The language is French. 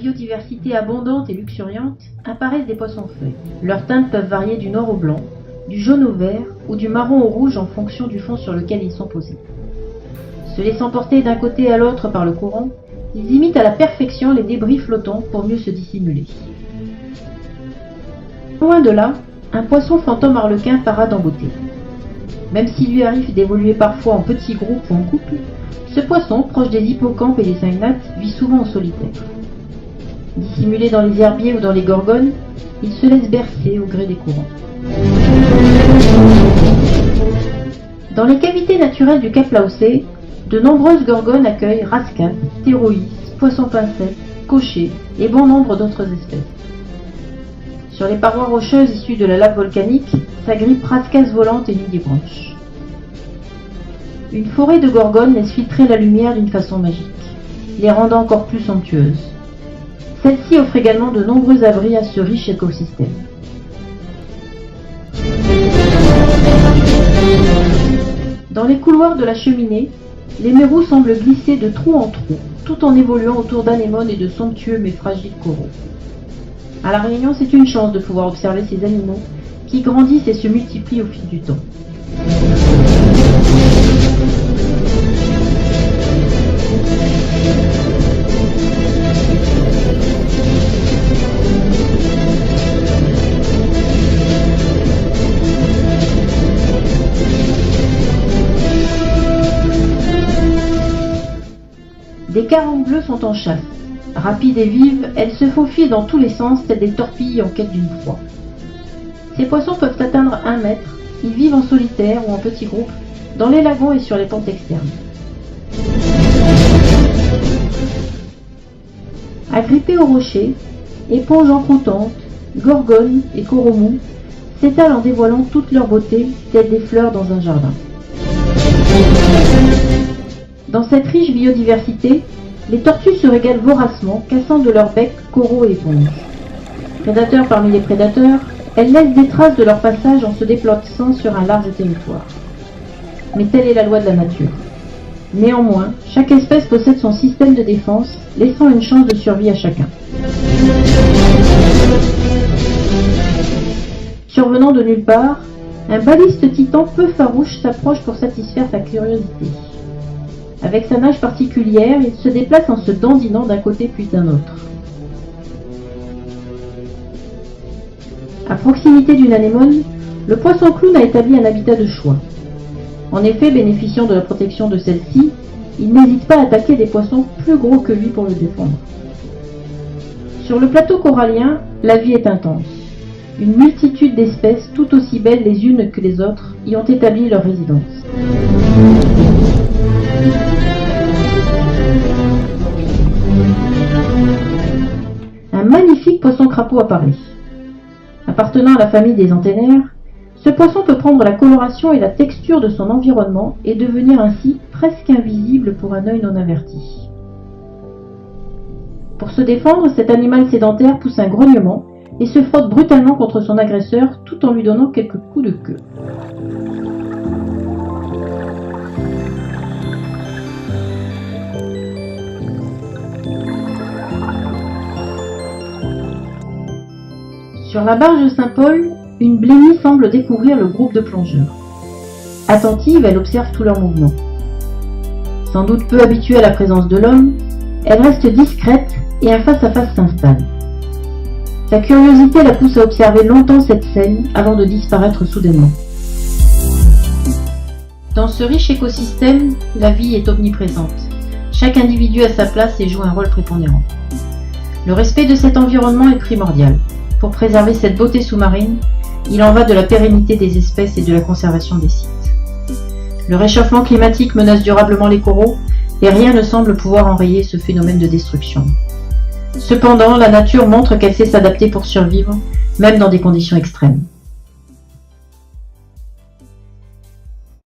biodiversité abondante et luxuriante, apparaissent des poissons-feuilles. Leurs teintes peuvent varier du noir au blanc, du jaune au vert ou du marron au rouge en fonction du fond sur lequel ils sont posés. Se laissant porter d'un côté à l'autre par le courant, ils imitent à la perfection les débris flottants pour mieux se dissimuler. Loin de là, un poisson fantôme arlequin parade en beauté. Même s'il lui arrive d'évoluer parfois en petits groupes ou en couple, ce poisson, proche des hippocampes et des syngnates, vit souvent en solitaire. Dissimulé dans les herbiers ou dans les gorgones, il se laisse bercer au gré des courants. Dans les cavités naturelles du Cap Laocé, de nombreuses gorgones accueillent rascades, théroïs, poissons pincettes, cochers et bon nombre d'autres espèces. Sur les parois rocheuses issues de la lave volcanique s'agrippent rascasses volantes et nudibranches. Une forêt de gorgones laisse filtrer la lumière d'une façon magique, les rendant encore plus somptueuses. Celle-ci offre également de nombreux abris à ce riche écosystème. Dans les couloirs de la cheminée, les mérous semblent glisser de trou en trou, tout en évoluant autour d'anémones et de somptueux mais fragiles coraux. À La Réunion, c'est une chance de pouvoir observer ces animaux qui grandissent et se multiplient au fil du temps. Des carangues bleues sont en chasse. Rapides et vives, elles se faufilent dans tous les sens telles des torpilles en quête d'une proie. Ces poissons peuvent atteindre 1 mètre. Ils vivent en solitaire ou en petits groupes, dans les lagons et sur les pentes externes. Agrippés aux rochers, éponges encroutantes, gorgones et coraux mous s'étalent en dévoilant toute leur beauté, telles des fleurs dans un jardin. Dans cette riche biodiversité, les tortues se régalent voracement, cassant de leur bec coraux et éponges. Prédateurs parmi les prédateurs, elles laissent des traces de leur passage en se déplaçant sur un large territoire. Mais telle est la loi de la nature. Néanmoins, chaque espèce possède son système de défense, laissant une chance de survie à chacun. Survenant de nulle part, un baliste titan peu farouche s'approche pour satisfaire sa curiosité. Avec sa nage particulière, il se déplace en se dandinant d'un côté puis d'un autre. À proximité d'une anémone, le poisson clown a établi un habitat de choix. En effet, bénéficiant de la protection de celle-ci, il n'hésite pas à attaquer des poissons plus gros que lui pour le défendre. Sur le plateau corallien, la vie est intense. Une multitude d'espèces, tout aussi belles les unes que les autres, y ont établi leur résidence. Un magnifique poisson-crapaud apparaît. Appartenant à la famille des antennaires, ce poisson peut prendre la coloration et la texture de son environnement et devenir ainsi presque invisible pour un œil non averti. Pour se défendre, cet animal sédentaire pousse un grognement et se frotte brutalement contre son agresseur tout en lui donnant quelques coups de queue. Sur la barge de Saint-Paul, une blénie semble découvrir le groupe de plongeurs. Attentive, elle observe tous leurs mouvements. Sans doute peu habituée à la présence de l'homme, elle reste discrète et un face-à-face s'installe. Sa curiosité la pousse à observer longtemps cette scène avant de disparaître soudainement. Dans ce riche écosystème, la vie est omniprésente. Chaque individu a sa place et joue un rôle prépondérant. Le respect de cet environnement est primordial. Pour préserver cette beauté sous-marine, il en va de la pérennité des espèces et de la conservation des sites. Le réchauffement climatique menace durablement les coraux et rien ne semble pouvoir enrayer ce phénomène de destruction. Cependant, la nature montre qu'elle sait s'adapter pour survivre, même dans des conditions extrêmes.